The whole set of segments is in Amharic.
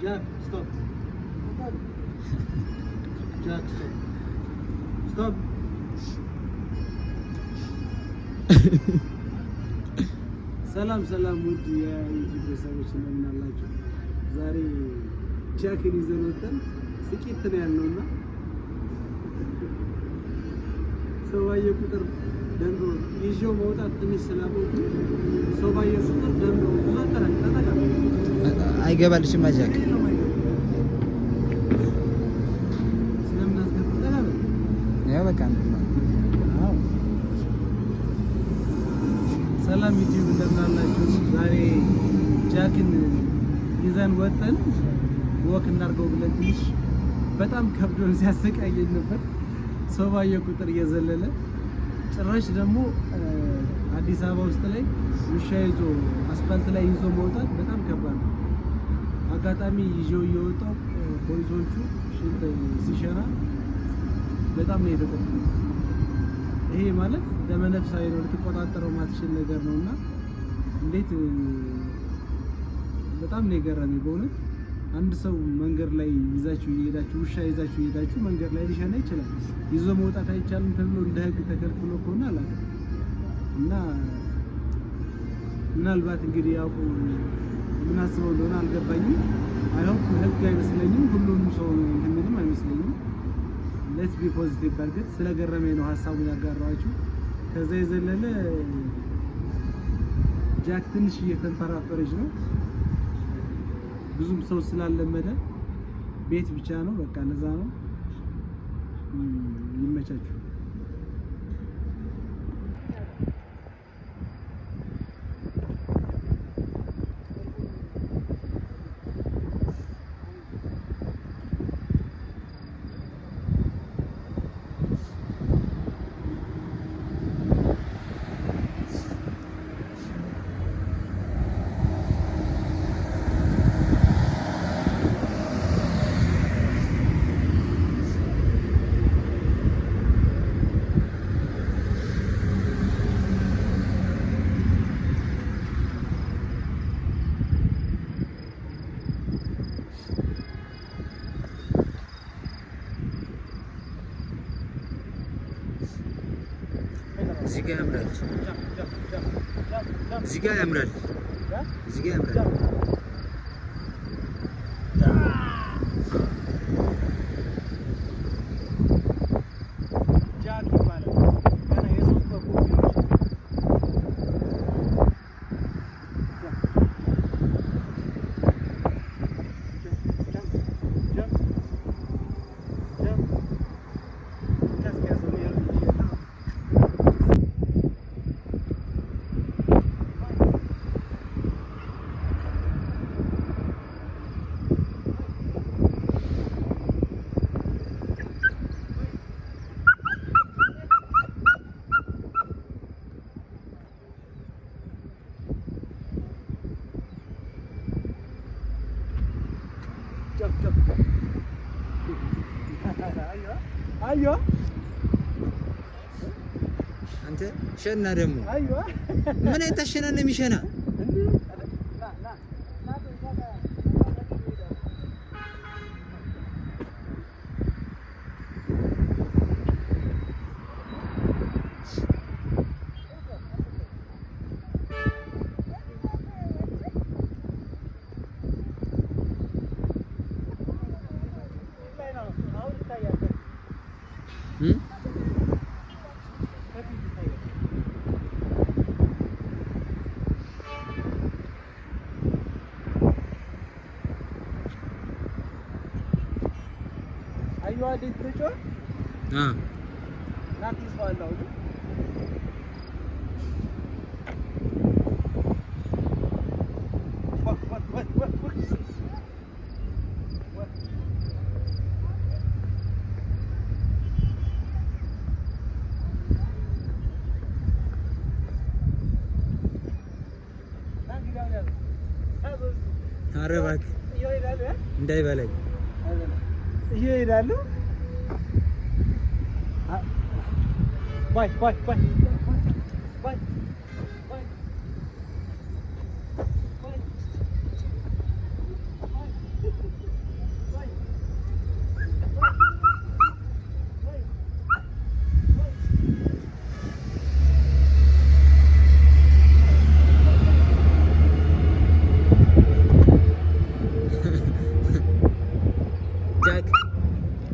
Jack, stop. Jack, stop. Stop. ሰላም ውድ የዩቲዩብ ቤተሰቦች እንደምን አላችሁ? ዛሬ ጃክን ይዘን ወጥተን ስቂት ነው ያለውና ሰው ባየ ቁጥር ደንዶ ይዤው መውጣት ትንሽ ስላቦቱ ሰው ባየ ቁጥር ደንዶ ብዙ ተጠቃ አይገባልሽም ጃክ ያው በቃ ሰላም ዩቲዩብ እንደምን አላችሁ? ዛሬ ጃክን ይዘን ወጥተን ወክ እናድርገው ብለን ትንሽ በጣም ከብዶን ሲያሰቃየን ነበር። ሰው ባየ ቁጥር እየዘለለ ጭራሽ ደግሞ አዲስ አበባ ውስጥ ላይ ውሻ ይዞ አስፋልት ላይ ይዞ መውጣት በጣም ከባድ ነው። አጋጣሚ ይዤው እየወጣው ፖሊሶቹ ሽንት ሲሸና በጣም ነው የተቆጣው። ይሄ ማለት ደመነፍሳዊ ነው፣ ልትቆጣጠረው ማትችል ነገር ነውና እንዴት በጣም ነው የገረመኝ በእውነት። አንድ ሰው መንገድ ላይ ይዛችሁ እየሄዳችሁ ውሻ ይዛችሁ እየሄዳችሁ መንገድ ላይ ሊሸና ይችላል። ይዞ መውጣት አይቻልም ተብሎ እንደ ሕግ ተከልክሎ ከሆነ አላውቅም። እና ምናልባት እንግዲህ ያውቁ ምን አስበው እንደሆነ አልገባኝም። አይሆን ሕግ አይመስለኝም፣ ሁሉም ሰው ምንም አይመስለኝም። ሌትስ ቢ ፖዚቲቭ በርግጥ ስለገረመኝ ነው ሐሳቡን ያጋራኋችሁ። ከዛ የዘለለ ጃክ ትንሽ እየተንፈራፈረች ነው፣ ብዙም ሰው ስላለመደ ቤት ብቻ ነው በቃ ለዛ ነው። ይመቻችሁ። እዚህ ጋር ያምራል፣ እዚህ ጋር ያምራል፣ እዚህ ጋር ያምራል። ጃክ ይባላል ገና የሶስት በኩል አዮ አንተ ሸና ደግሞ ምን አይተሽና ነው የሚሸና? አዮ አዲስ ተጮ ናቲስ ባላው ኧረ እባክህ እንዳይበላኝ ይሄዳሉ። ባይ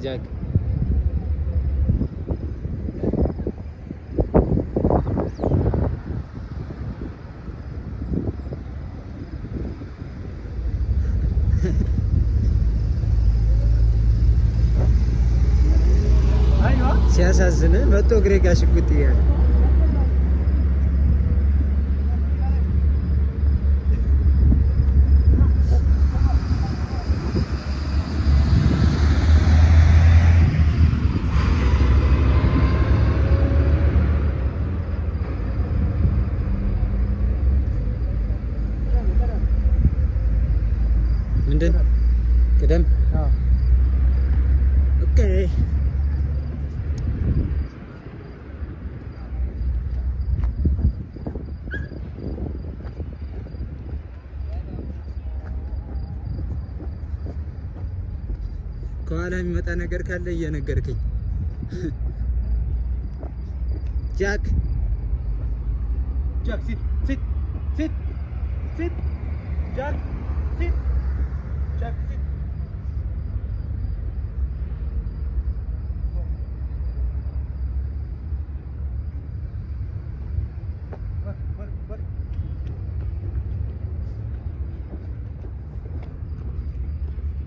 ጃክ ሲያሳዝን መጥቶ እግሬ ጋር ሽጉጥ እያለ ምንድን ቅደም ኦኬ ከኋላ የሚመጣ ነገር ካለ እየነገርከኝ ጃክ ጃክ ሲት ጃክ ሲት ጃክ ሲት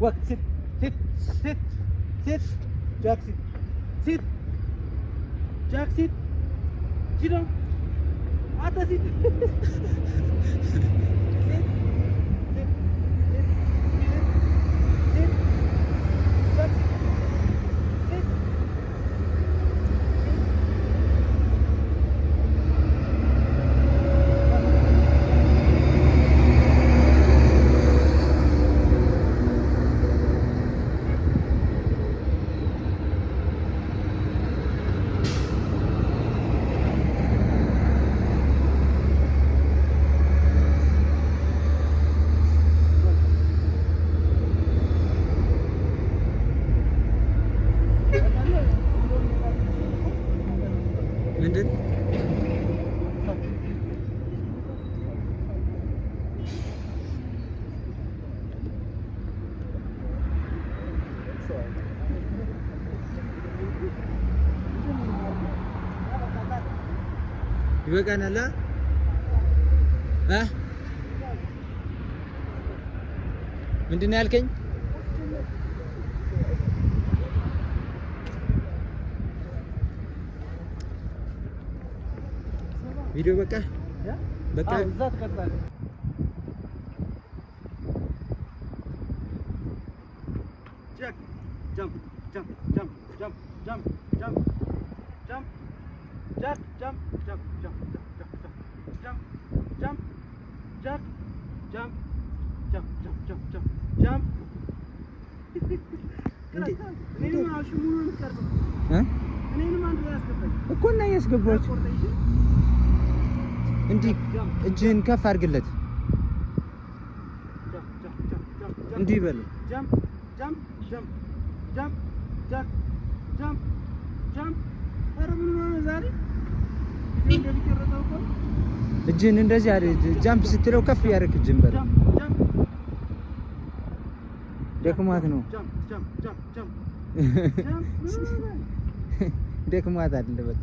what sit Jack sit Jack sit down atas sit ምንድን ይበቃናል ምንድን ነው ያልከኝ ቪዲዮ በቃ እዛ ትቀጥላለህ ጃክ ጃምፕ ጃክ እኮ እና ያስገባችሁ እንዲህ እጅህን ከፍ አድርግለት እንዲህ በል እጅህን እንደዚህ ጃምፕ ስትለው ከፍ ያደርግ እጅህን በል ደክሟት ነው ደክሟት አይደል በል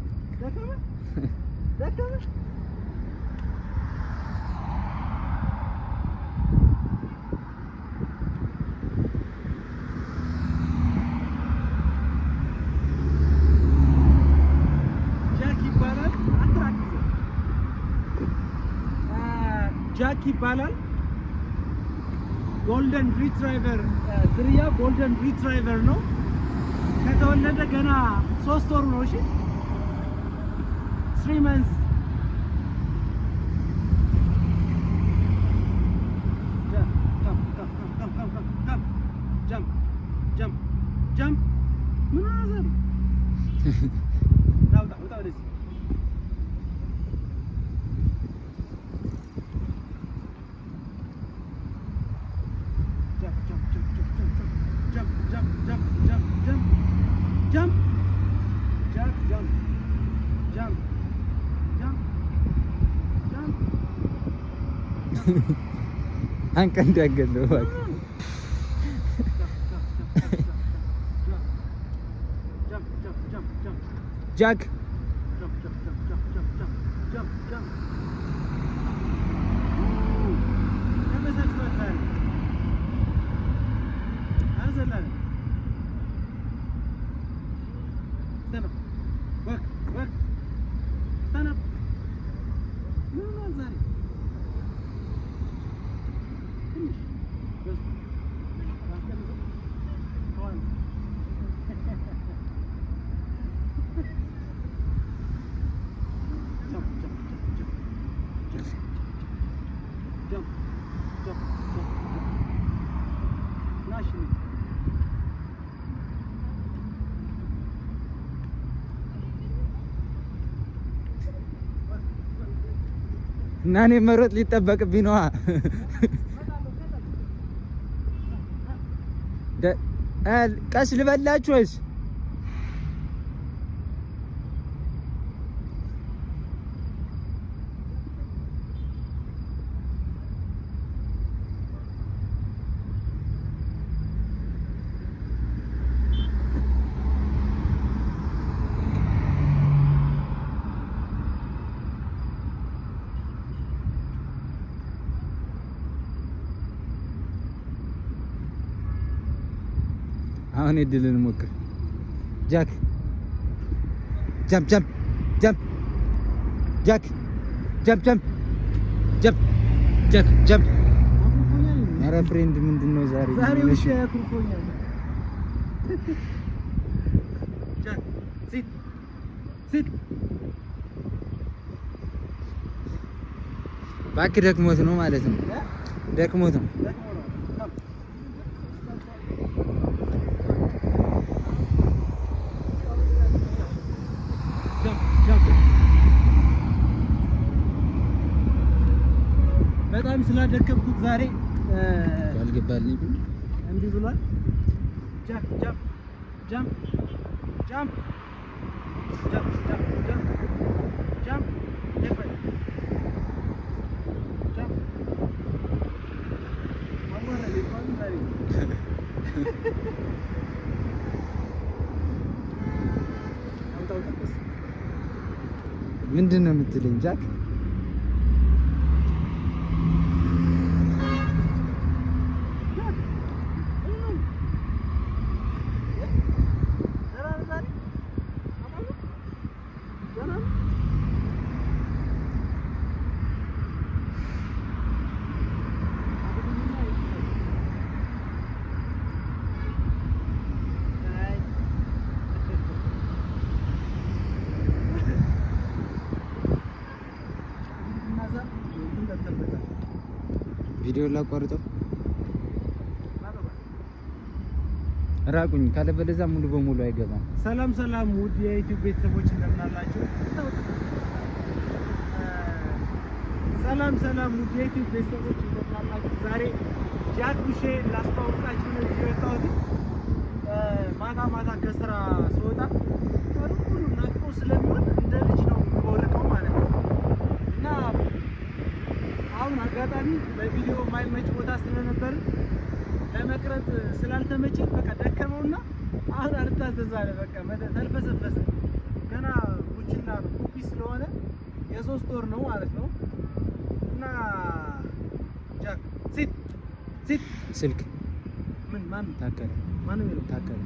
ጃክ ይባላል ጎልደን ሪትራይቨር ዝርያ ጎልደን ሪትራይቨር ነው ከተወለደ ገና 3 ወሩ ነው እሺ 3 months jump ምን አዘር ናውጣ ወደዚህ አንቀ እንዳገለው ጃክ እና እኔ መሮጥ ሊጠበቅብኝ ነዋ። ቀስ ልበላችሁ ወይስ አሁን እድልን ሞክር። ጃክ ጃምፕ ጃምፕ ጃምፕ ጃክ ጃምፕ ጃምፕ ጃምፕ ጃክ ጃምፕ። ኧረ ፍሬንድ ምንድነው ዛሬ ውሻ ያኩርፎኛል። ጃክ ሲት ሲት። እባክህ ደክሞት ነው ማለት ነው። ደክሞት ነው። በጣም ስላደከምኩት ዛሬ ያልገባልኝ እንዲህ ብሏል። ጃምፕ ጃምፕ ጃምፕ ጃምፕ ጃምፕ ጃምፕ ጃምፕ ጃምፕ ጃምፕ ማማራ ሊቆም ዛሬ ምንድን ነው የምትለኝ ጃክ? ቪዲዮ ላቋርጠው ራቁኝ ካለበለዚያ ሙሉ በሙሉ አይገባም። ሰላም ሰላም ውድ የዩቲዩብ ቤተሰቦች እንደምን አላችሁ? ሰላም ሰላም ውድ የዩቲዩብ ቤተሰቦች እንደምን አላችሁ? ዛሬ ጃክ ብሼ ላስተዋውቃችሁ ነው የወጣሁት። ማታ ማታ ከስራ ስወጣ ሁሉ ናፍቆ ስለሚሆን እንደ ልጅ ነው የምወርቀው ማለት ነው። እና አሁን አጋጣሚ በቪዲዮ የማይመች ቦታ ስለነበር ለመቅረጽ ስላልተመቸኝ በቃ ደከመውና አሁን አልታዘዝ አለ። በቃ ተልፈሰፈሰ። ገና ቡችና ነው ኩፒ ስለሆነ የ3 ወር ነው ማለት ነው። እና ጃክ ሲት ሲት ስልክ ምን ማን ታከለ ማን ነው ታከለ